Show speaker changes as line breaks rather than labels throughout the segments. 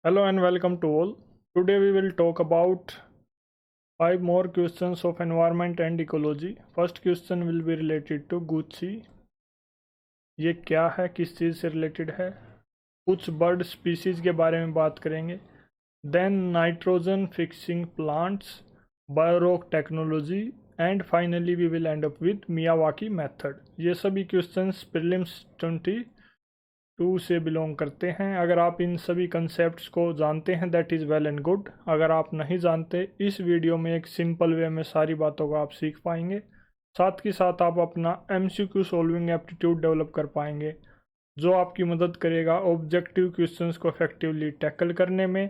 Hello and welcome to all. Today we will talk about 5 more questions of environment and ecology. First question will be related to Gucci. ये क्या है, किस चीज़ से related है? कुछ bird species के बारे में बात करेंगे. Then nitrogen fixing plants, biorock technology and finally we will end up with Miyawaki method. ये सभी क्वेश्चंस प्रीलिम्स 22 से बिलोंग करते हैं. अगर आप इन सभी कंसेप्ट्स को जानते हैं that is well and good. अगर आप नहीं जानते, इस वीडियो में एक सिंपल वे में सारी बातों को आप सीख पाएंगे. साथ ही साथ आप अपना MCQ सॉल्विंग एप्टीट्यूड डेवलप कर पाएंगे, जो आपकी मदद करेगा ऑब्जेक्टिव क्वेश्चंस को इफेक्टिवली टैकल करने में.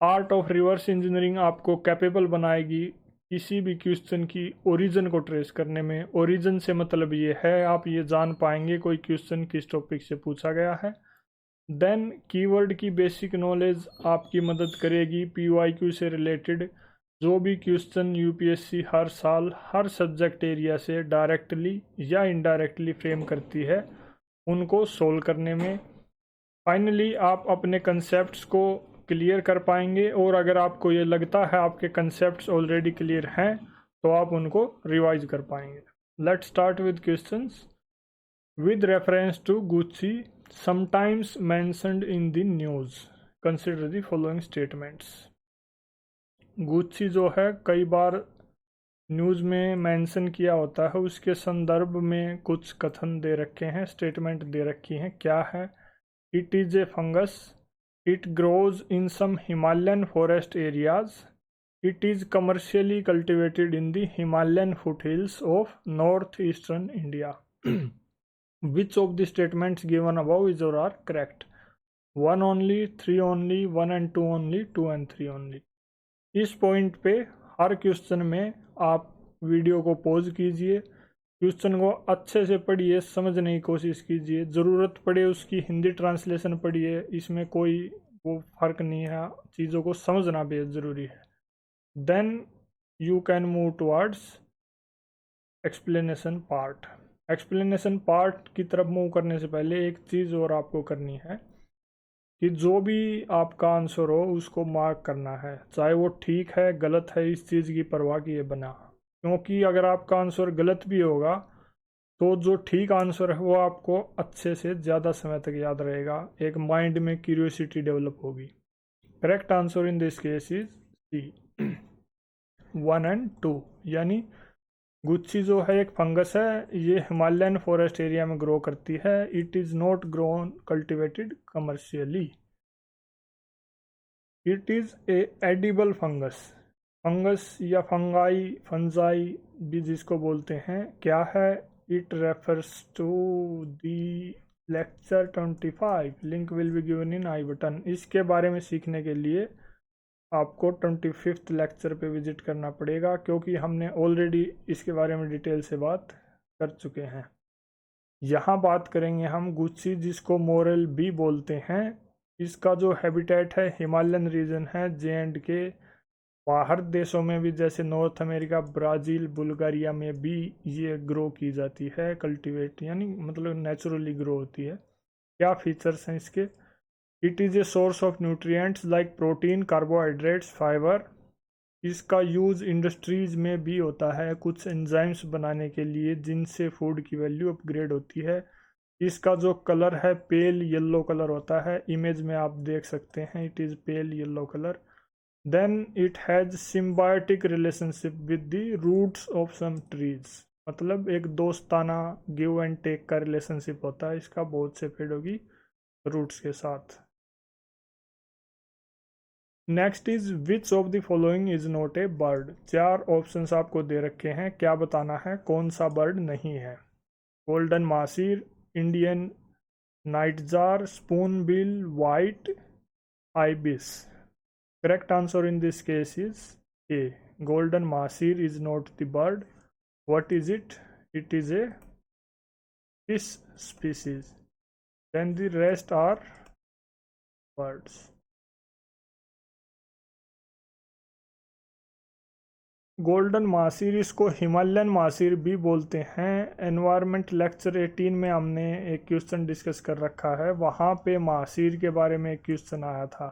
आर्ट ऑफ रिवर्स इंजीनियरिंग आपको कैपेबल बनाएगी किसी भी क्वेश्चन की ओरिजिन को ट्रेस करने में. ओरिजिन से मतलब ये है, आप ये जान पाएंगे कोई क्वेश्चन किस टॉपिक से पूछा गया है. देन कीवर्ड की बेसिक नॉलेज आपकी मदद करेगी PYQ से रिलेटेड. जो भी क्वेश्चन UPSC हर साल हर सब्जेक्ट एरिया से डायरेक्टली या इनडायरेक्टली फ्रेम करती है, उनको सोल्व करने में. फाइनली आप अपने कंसेप्ट्स को क्लियर कर पाएंगे, और अगर आपको ये लगता है आपके कंसेप्ट्स ऑलरेडी क्लियर हैं तो आप उनको रिवाइज कर पाएंगे. Let's start with questions. With reference to gucchi sometimes mentioned in the news, consider the following statements. गुच्ची जो है कई बार न्यूज़ में मेंशन किया होता है, उसके संदर्भ में कुछ कथन दे रखे हैं, स्टेटमेंट दे रखी हैं. क्या है? It is A fungus. It grows in some Himalayan forest areas. It is commercially cultivated in the Himalayan foothills of northeastern India. Which of the statements given above is or are correct? 1 only, 3 only, 1 and 2 only, 2 and 3 only. इस point पे हर question में आप video को pause कीजिए, question को अच्छे से पढ़िए, समझने की कोशिश कीजिए, ज़रूरत पड़े उसकी हिंदी ट्रांसलेशन पढ़िए. इसमें कोई वो फ़र्क नहीं है, चीज़ों को समझना बेहद ज़रूरी है. Then you can move towards explanation part. Explanation part की तरफ मूव करने से पहले एक चीज़ और आपको करनी है कि जो भी आपका आंसर हो उसको मार्क करना है, चाहे वो ठीक है गलत है, इस चीज़ की परवाह किए बिना. क्योंकि अगर आपका आंसर गलत भी होगा तो जो ठीक आंसर है वो आपको अच्छे से ज़्यादा समय तक याद रहेगा, एक माइंड में क्यूरियोसिटी डेवलप होगी. Correct answer in this case is C, 1 and 2. यानी गुच्ची जो है एक फंगस है, ये हिमालयन फॉरेस्ट एरिया में ग्रो करती है. It is not grown cultivated commercially. It is a edible fungus. Fungus या फंजाई भी जिसको बोलते हैं, क्या है? It refers to the lecture 25. Link will be given in I button. इसके बारे में सीखने के लिए आपको 25th लेक्चर पे विजिट करना पड़ेगा, क्योंकि हमने ऑलरेडी इसके बारे में डिटेल से बात कर चुके हैं. यहाँ बात करेंगे हम गुच्ची, जिसको मोरल भी बोलते हैं. इसका जो हैबिटेट है हिमालयन रीजन है, J&K. बाहर देशों में भी जैसे नॉर्थ अमेरिका, ब्राज़ील, बुल्गारिया में भी ये ग्रो की जाती है, कल्टीवेट यानी मतलब नेचुरली ग्रो होती है. क्या फीचर्स हैं इसके? It is a source of nutrients like protein, carbohydrates, fibre. इसका यूज़ इंडस्ट्रीज में भी होता है कुछ एंजाइम्स बनाने के लिए, जिनसे फूड की वैल्यू अपग्रेड होती है. इसका जो कलर है पेल येलो कलर होता है, इमेज में आप देख सकते हैं, it is pale yellow colour. Then it has symbiotic relationship with the roots of some trees. मतलब एक दोस्ताना गिव एंड टेक का रिलेशनशिप होता है इसका बहुत से पेड़ों की रूट्स के साथ. Next is which of the following is not a bird. 4 options आपको दे रखे हैं, क्या बताना है कौन सा बर्ड नहीं है? Golden mahseer, Indian nightjar, spoonbill, white ibis. Correct answer in this case is A. Golden mahseer is not the bird. What is it? It is a fish species. Then the rest are birds. Golden mahseer, इसको Himalayan Masir भी बोलते हैं. Environment lecture 18 में हमने एक question discuss कर रखा है, वहाँ पे मासीर के बारे में एक क्वेश्चन आया था.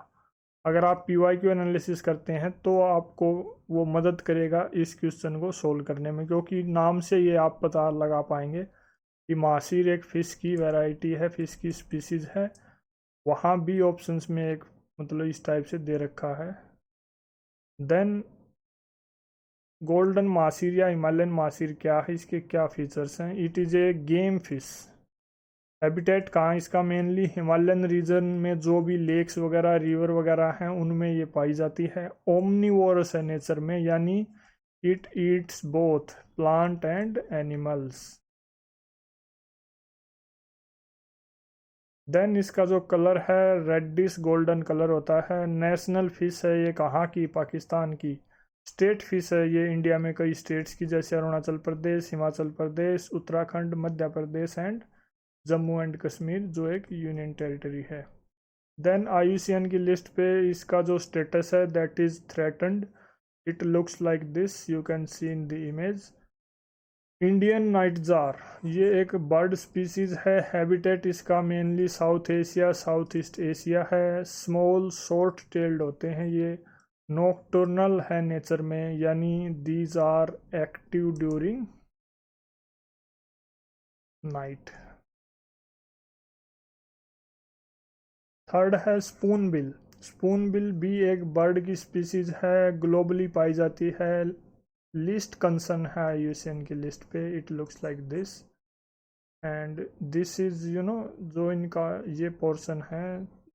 अगर आप PYQ एनालिसिस करते हैं तो आपको वो मदद करेगा इस क्वेश्चन को सोल्व करने में, क्योंकि नाम से ये आप पता लगा पाएंगे कि मासीर एक फ़िश की वैरायटी है, फ़िश की स्पीसीज़ है। वहाँ भी ऑप्शंस में एक मतलब इस टाइप से दे रखा है। देन गोल्डन मासीर या हिमालयन मासीर क्या है, इसके क्या फीचर्स हैं। It is A game fish. Habitat कहाँ इसका, मेनली हिमालयन रीजन में जो भी लेक्स वगैरह रिवर वगैरह हैं उनमें ये पाई जाती है। ओमनीवोरस है नेचर में, यानी it eats both plant and animals. Then इसका जो कलर है रेडिश गोल्डन कलर होता है। नेशनल फिश है ये कहाँ की, पाकिस्तान की। स्टेट फिश है ये इंडिया में कई स्टेट्स की, जैसे अरुणाचल प्रदेश, हिमाचल प्रदेश, उत्तराखंड, मध्य प्रदेश एंड जम्मू एंड कश्मीर जो एक यूनियन टेरिटरी है। देन IUCN की लिस्ट पे इसका जो स्टेटस है that is threatened. It looks like this, you can see in the image. Indian nightjar ये एक बर्ड स्पीसीज है। हैबिटेट इसका mainly South Asia, South East Asia है। स्मॉल शॉर्ट टेल्ड होते हैं ये। नॉकटर्नल है नेचर में, यानी these are active during night. Third है स्पून बिल। स्पून बिल भी एक बर्ड की स्पीसीज है, ग्लोबली पाई जाती है। लिस्ट कंसर्न है IUCN की लिस्ट पे। It looks like this and this is जो इनका ये पोर्शन है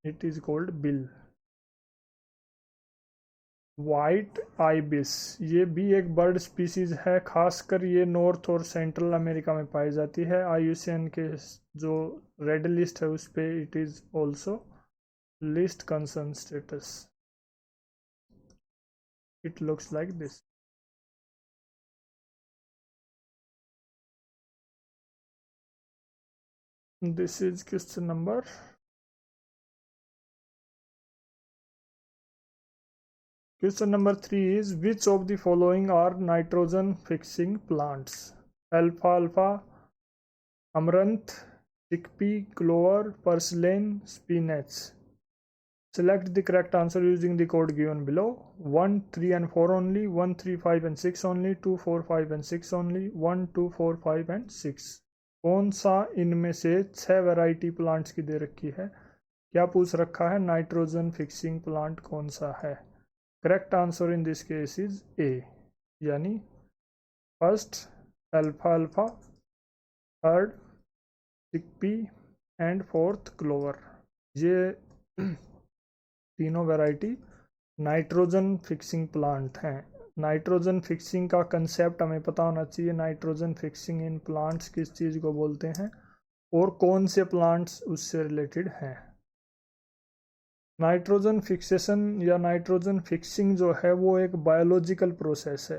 it is called bill. White ibis ये भी एक बर्ड स्पीसीज है, खासकर ये नॉर्थ और सेंट्रल अमेरिका में पाई जाती है। IUCN के जो रेड लिस्ट है उस पे it is also list concern status. It looks like this. This is question number Question number 3 is which of the following are nitrogen fixing plants? Alfalfa, amaranth, chickpea, clover, purslane, spinach. Select the correct answer using the code given below. 1, 3 and 4 only, 1, 3, 5 and 6 only, 2, 4, 5 and 6 only, 1, 2, 4, 5 and 6. कौन सा इनमें से 6 variety plants की दे रखी है? क्या पूछ रखा है? नाइट्रोजन फिक्सिंग प्लांट कौन सा है? Correct answer in this case is A, यानी फर्स्ट अल्फाल्फा, third chickpea and fourth clover. ये तीनों वैरायटी नाइट्रोजन फिक्सिंग प्लांट हैं। नाइट्रोजन फिक्सिंग का कंसेप्ट हमें पता होना चाहिए। नाइट्रोजन फिक्सिंग इन प्लांट्स किस चीज़ को बोलते हैं और कौन से प्लांट्स उससे रिलेटेड हैं। नाइट्रोजन फिक्सेशन या नाइट्रोजन फिक्सिंग जो है वो एक बायोलॉजिकल प्रोसेस है।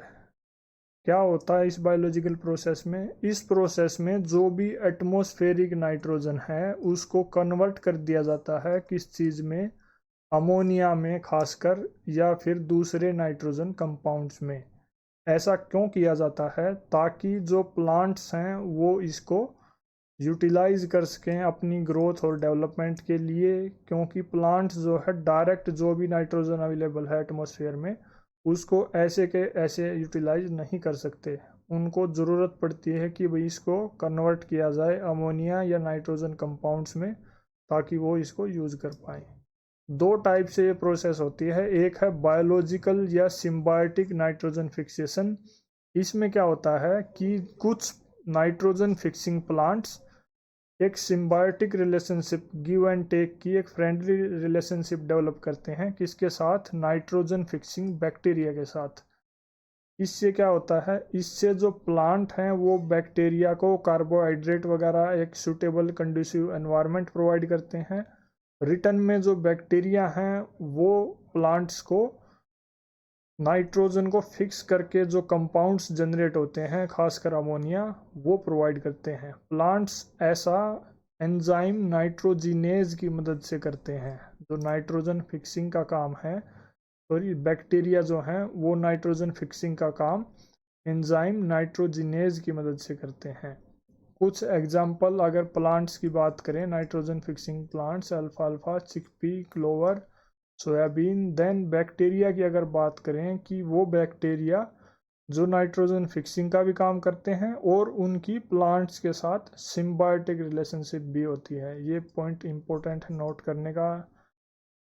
क्या होता है इस बायोलॉजिकल प्रोसेस में? इस प्रोसेस में जो भी एटमॉस्फेरिक नाइट्रोजन है उसको कन्वर्ट कर दिया जाता है किस चीज़ में? अमोनिया में खासकर, या फिर दूसरे नाइट्रोजन कंपाउंड्स में। ऐसा क्यों किया जाता है? ताकि जो प्लांट्स हैं वो इसको यूटिलाइज कर सकें अपनी ग्रोथ और डेवलपमेंट के लिए, क्योंकि प्लांट्स जो है डायरेक्ट जो भी नाइट्रोजन अवेलेबल है एटमॉस्फेयर में उसको ऐसे के ऐसे यूटिलाइज नहीं कर सकते। उनको ज़रूरत पड़ती है कि भाई इसको कन्वर्ट किया जाए अमोनिया या नाइट्रोजन कंपाउंड्स में, ताकि वो इसको यूज़ कर पाएँ। दो टाइप से ये प्रोसेस होती है। एक है बायोलॉजिकल या सिम्बायोटिक नाइट्रोजन फिक्सेशन। इसमें क्या होता है कि कुछ नाइट्रोजन फिक्सिंग प्लांट्स एक symbiotic relationship, give and take की एक फ्रेंडली रिलेशनशिप डेवलप करते हैं। किसके साथ? नाइट्रोजन फिक्सिंग बैक्टीरिया के साथ। इससे क्या होता है? इससे जो प्लांट हैं वो बैक्टीरिया को कार्बोहाइड्रेट वगैरह एक सूटेबल कंडीसिव एनवायरनमेंट प्रोवाइड करते हैं। रिटर्न में जो बैक्टीरिया हैं वो प्लांट्स को नाइट्रोजन को फिक्स करके जो कंपाउंड्स जनरेट होते हैं खासकर अमोनिया वो प्रोवाइड करते हैं। प्लांट्स ऐसा एंजाइम नाइट्रोजिनेज की मदद से करते हैं। जो नाइट्रोजन फिक्सिंग का काम है, सॉरी बैक्टीरिया जो हैं वो नाइट्रोजन फिक्सिंग का काम एंजाइम नाइट्रोजिनेज की मदद से करते हैं। कुछ एग्जाम्पल अगर प्लांट्स की बात करें नाइट्रोजन फिक्सिंग प्लांट्स, अल्फाल्फा, chickpea, clover, soybean. Then bacteria की अगर बात करें कि वो बैक्टीरिया जो नाइट्रोजन फिक्सिंग का भी काम करते हैं और उनकी प्लांट्स के साथ सिम्बायोटिक रिलेशनशिप भी होती है। ये पॉइंट इंपॉर्टेंट है नोट करने का।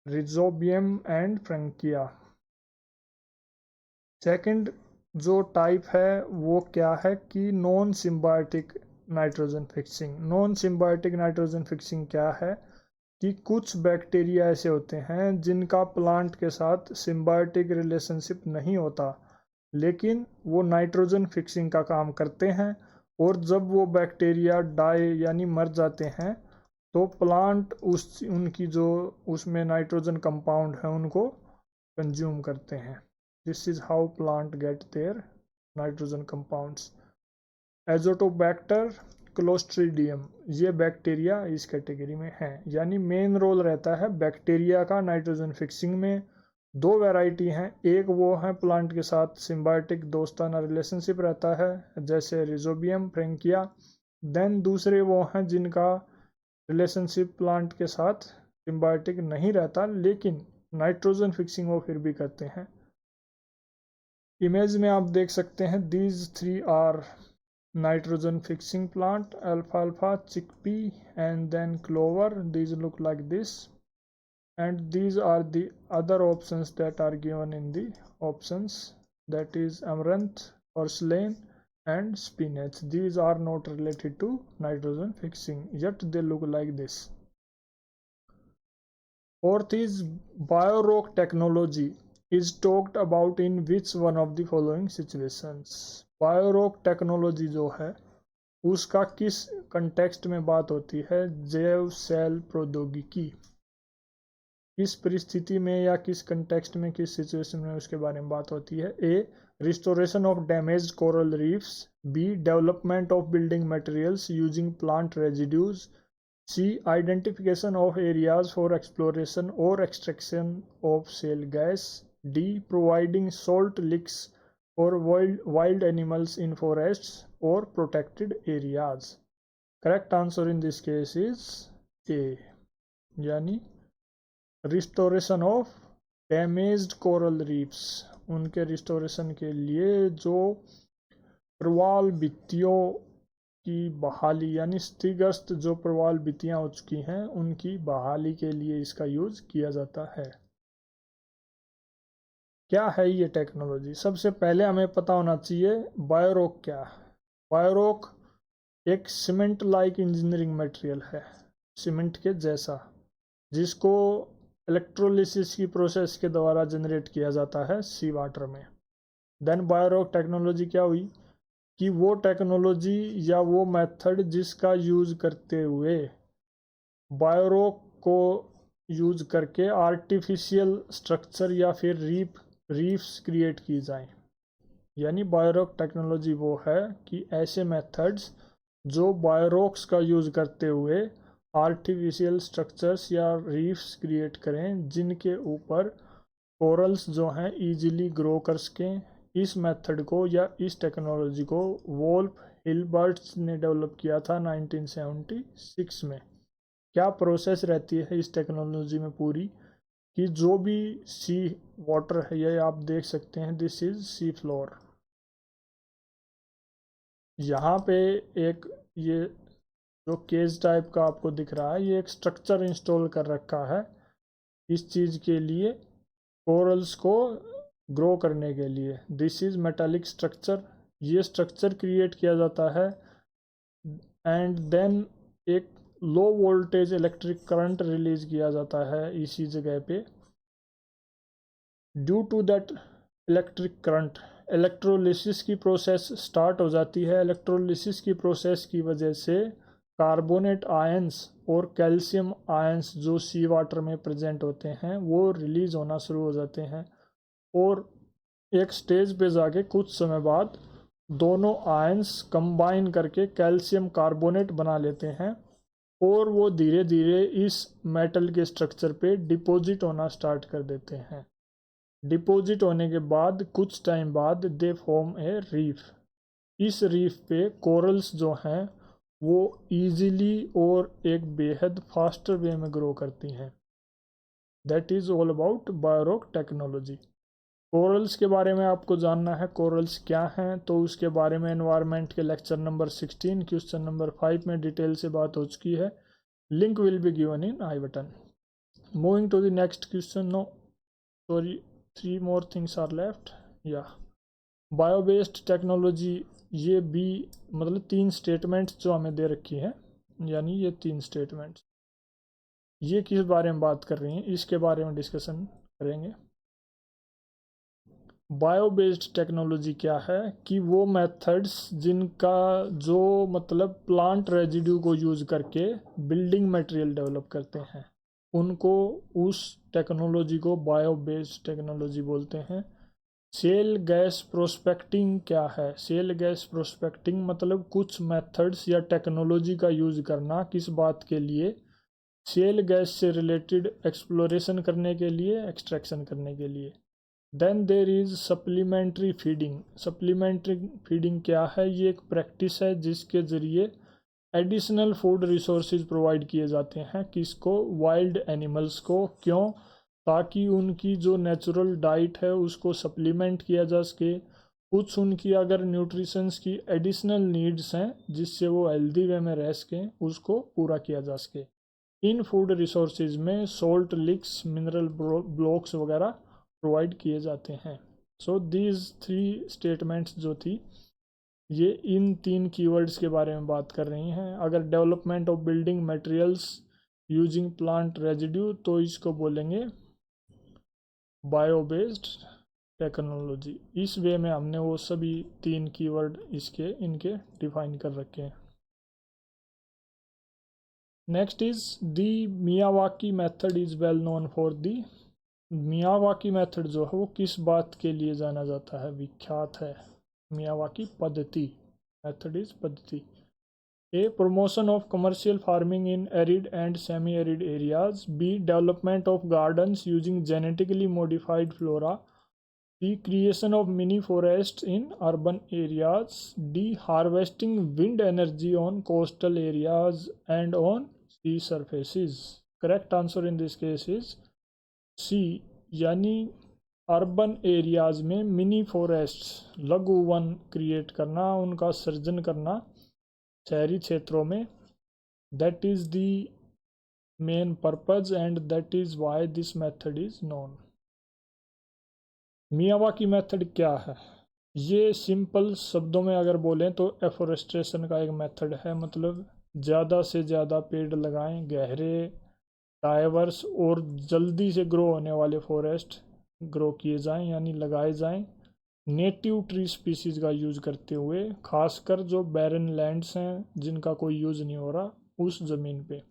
रिजोबियम एंड फ्रैंकिया। सेकंड जो टाइप है वो क्या है कि non symbiotic nitrogen fixing. Non symbiotic nitrogen fixing क्या है कि कुछ बैक्टीरिया ऐसे होते हैं जिनका प्लांट के साथ सिम्बायोटिक रिलेशनशिप नहीं होता, लेकिन वो नाइट्रोजन फिक्सिंग का काम करते हैं, और जब वो बैक्टीरिया डाई यानी मर जाते हैं तो प्लांट उनकी जो उसमें नाइट्रोजन कंपाउंड है उनको कंज्यूम करते हैं। This is how plant get their nitrogen compounds. Azotobacter clostridium, ये बैक्टीरिया इस कैटेगरी में है, यानी मेन रोल रहता है बैक्टीरिया का नाइट्रोजन फिक्सिंग में। दो वैरायटी हैं, एक वो है प्लांट के साथ सिम्बायोटिक दोस्ताना रिलेशनशिप रहता है जैसे रिजोबियम फ्रैंकिया। देन दूसरे वो हैं जिनका रिलेशनशिप प्लांट के साथ सिम्बायोटिक नहीं रहता, लेकिन नाइट्रोजन फिक्सिंग वो फिर भी करते हैं। इमेज में आप देख सकते हैं these three are nitrogen fixing plant: alfalfa, chickpea, and then clover. These look like this, and these are the other options that are given in the options, that is amaranth, purslane, and spinach. These are not related to nitrogen fixing, yet they look like this. Fourth is biorock technology is talked about in which one of the following situations? Biorock technology जो है उसका किस context में बात होती है? जैव cell प्रौद्योगिकी। किस परिस्थिति में या किस कंटेक्स्ट में, किस सिचुएशन में उसके बारे में बात होती है? A, restoration of damaged coral reefs. B, development of building materials using plant residues. C, identification of areas for exploration और extraction of shale gas. D, providing salt licks or wild animals in forests or protected areas. Correct answer in this case is A, यानी restoration of damaged coral reefs. उनके restoration के लिए जो प्रवाल भित्तियों की बहाली यानी क्षतिग्रस्त जो प्रवाल भित्तियां हो चुकी हैं उनकी बहाली के लिए इसका यूज किया जाता है। क्या है ये टेक्नोलॉजी? सबसे पहले हमें पता होना चाहिए बायोरोक क्या है। बायोरोक एक सीमेंट लाइक इंजीनियरिंग मटेरियल है, सीमेंट के जैसा, जिसको इलेक्ट्रोलिसिस की प्रोसेस के द्वारा जनरेट किया जाता है सी वाटर में। देन बायोरोक टेक्नोलॉजी क्या हुई कि वो टेक्नोलॉजी या वो मेथड जिसका यूज करते हुए बायोरोक को यूज करके आर्टिफिशियल स्ट्रक्चर या फिर रीफ्स क्रिएट की जाएं। यानी बायोरोक टेक्नोलॉजी वो है कि ऐसे मेथड्स जो बायोरोक्स का यूज करते हुए आर्टिफिशियल स्ट्रक्चर्स या रीफ्स क्रिएट करें जिनके ऊपर कोरल्स जो हैं इजीली ग्रो कर सकें। इस मेथड को या इस टेक्नोलॉजी को वोल्फ हिल्बर्ट्स ने डेवलप किया था 1976 में। क्या प्रोसेस रहती है इस टेक्नोलॉजी में पूरी कि जो भी सी वाटर है, ये आप देख सकते हैं, दिस इज सी फ्लोर। यहाँ पे एक ये जो केज टाइप का आपको दिख रहा है, ये एक स्ट्रक्चर इंस्टॉल कर रखा है इस चीज़ के लिए, कोरल्स को ग्रो करने के लिए। दिस इज मेटालिक स्ट्रक्चर, ये स्ट्रक्चर क्रिएट किया जाता है एंड देन एक low voltage electric current release किया जाता है इसी जगह पे। Due to that electric current electrolysis की प्रोसेस स्टार्ट हो जाती है। इलेक्ट्रोलिसिस की प्रोसेस की वजह से कार्बोनेट आयंस और कैल्शियम आयंस जो सी वाटर में प्रेजेंट होते हैं वो रिलीज होना शुरू हो जाते हैं, और एक स्टेज पे जाके कुछ समय बाद दोनों आयंस कंबाइन करके कैल्शियम कार्बोनेट बना लेते हैं, और वो धीरे धीरे इस मेटल के स्ट्रक्चर पे डिपॉजिट होना स्टार्ट कर देते हैं। डिपॉजिट होने के बाद कुछ टाइम बाद दे फॉर्म ए रीफ। इस रीफ पे कोरल्स जो हैं वो इजीली और एक बेहद फास्टर वे में ग्रो करती हैं। That is all about biorock technology. Corals के बारे में आपको जानना है, कोरल्स क्या हैं, तो उसके बारे में एनवायरनमेंट के लेक्चर नंबर 16 क्वेश्चन नंबर 5 में डिटेल से बात हो चुकी है। Link will be given in I button. Moving to the next question, no sorry 3 more things are left। या बायो बेस्ड टेक्नोलॉजी, ये बी मतलब 3 स्टेटमेंट्स जो हमें दे रखी है, यानी ये 3 स्टेटमेंट्स ये किस बारे में बात कर रही हैं, इसके बारे में डिस्कशन करेंगे। बायो बेस्ड टेक्नोलॉजी क्या है कि वो मेथड्स जिनका जो मतलब प्लांट रेजिड्यू को यूज़ करके बिल्डिंग मटेरियल डेवलप करते हैं, उनको उस टेक्नोलॉजी को बायो बेस्ड टेक्नोलॉजी बोलते हैं। सेल गैस प्रोस्पेक्टिंग क्या है? सेल गैस प्रोस्पेक्टिंग मतलब कुछ मेथड्स या टेक्नोलॉजी का यूज़ करना, किस बात के लिए? सेल गैस से रिलेटेड एक्सप्लोरेशन करने के लिए, एक्सट्रैक्शन करने के लिए। Then there is supplementary feeding. Supplementary feeding क्या है? ये एक प्रैक्टिस है जिसके ज़रिए एडिशनल फूड रिसोर्सेज प्रोवाइड किए जाते हैं, किसको? वाइल्ड एनिमल्स को। क्यों? ताकि उनकी जो नेचुरल डाइट है उसको सप्लीमेंट किया जा सके, कुछ उनकी अगर न्यूट्रिशंस की एडिशनल नीड्स हैं जिससे वो हेल्दी वे में रह सकें, उसको पूरा किया जा सके। इन फूड रिसोर्सेज में सोल्ट लिक्स, मिनरल ब्लॉक्स वगैरह प्रोवाइड किए जाते हैं। सो दीज 3 स्टेटमेंट्स जो थी ये इन 3 कीवर्ड्स के बारे में बात कर रही हैं। अगर development of building materials using plant residue तो इसको बोलेंगे बायो बेस्ड टेक्नोलॉजी। इस वे में हमने वो सभी 3 कीवर्ड इनके डिफाइन कर रखे हैं। Next is the Miyawaki method is well known for the. Miyawaki method जो है वो किस बात के लिए जाना जाता है, विख्यात है? मियावाकी पद्धति, मेथड इज पद्धति। A promotion of commercial farming in arid and semi arid areas. B development of gardens using genetically modified flora. C creation of mini forest in urban areas. D harvesting wind energy on coastal areas and on sea surfaces. Correct answer in this case is C, यानी urban areas में mini forest, लघु वन create करना, उनका सर्जन करना शहरी क्षेत्रों में। That is the main purpose and that is why this method is known. Miyawaki method क्या है? ये सिंपल शब्दों में अगर बोलें तो एफोरेस्ट्रेशन का एक मेथड है, मतलब ज़्यादा से ज़्यादा पेड़ लगाएं, गहरे, डाइवर्स और जल्दी से ग्रो होने वाले फॉरेस्ट ग्रो किए जाएं, यानी लगाए जाएं, नेटिव ट्री स्पीसीज का यूज़ करते हुए, खासकर जो बैरन लैंड्स हैं जिनका कोई यूज़ नहीं हो रहा उस ज़मीन पे।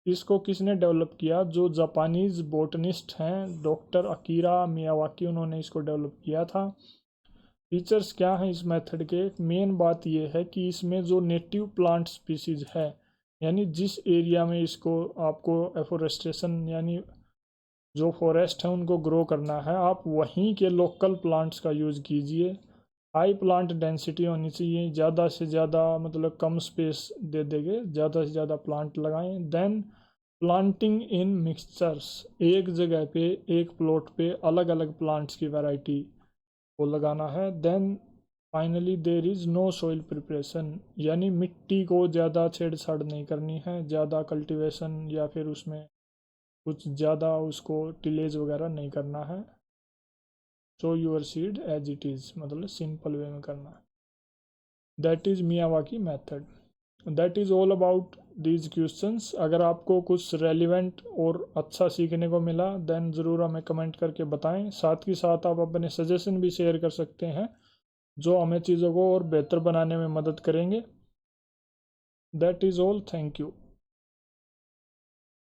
इसको किसने डेवलप किया? जो जापानीज़ बोटनिस्ट हैं डॉक्टर अकीरा मियावाकी, उन्होंने इसको डेवलप किया था। फीचर्स क्या हैं इस मेथड के? मेन बात यह है कि इसमें जो नेटिव प्लांट स्पीसीज है, यानी जिस एरिया में इसको आपको एफोरेस्टेशन यानी जो फॉरेस्ट है उनको ग्रो करना है, आप वहीं के लोकल प्लांट्स का यूज़ कीजिए। हाई प्लांट डेंसिटी होनी चाहिए, ज़्यादा से ज़्यादा मतलब कम स्पेस दे देंगे, ज़्यादा से ज़्यादा प्लांट लगाएं। देन प्लांटिंग इन मिक्सचर्स, एक जगह पे एक प्लॉट पे अलग अलग प्लांट्स की वैरायटी को लगाना है। Then finally there is no soil preparation, यानी मिट्टी को ज़्यादा छेड़छाड़ नहीं करनी है, ज़्यादा कल्टीवेशन या फिर उसमें कुछ ज़्यादा उसको टिलेज वगैरह नहीं करना है। So your seed as it is, मतलब सिंपल वे में करना है। That is Miyawaki method. That is all about these questions. अगर आपको कुछ रेलिवेंट और अच्छा सीखने को मिला देन ज़रूर हमें कमेंट करके बताएं। साथ ही साथ आप अपने सजेशन भी शेयर कर सकते हैं जो हमें चीज़ों को और बेहतर बनाने में मदद करेंगे। That is all, thank you.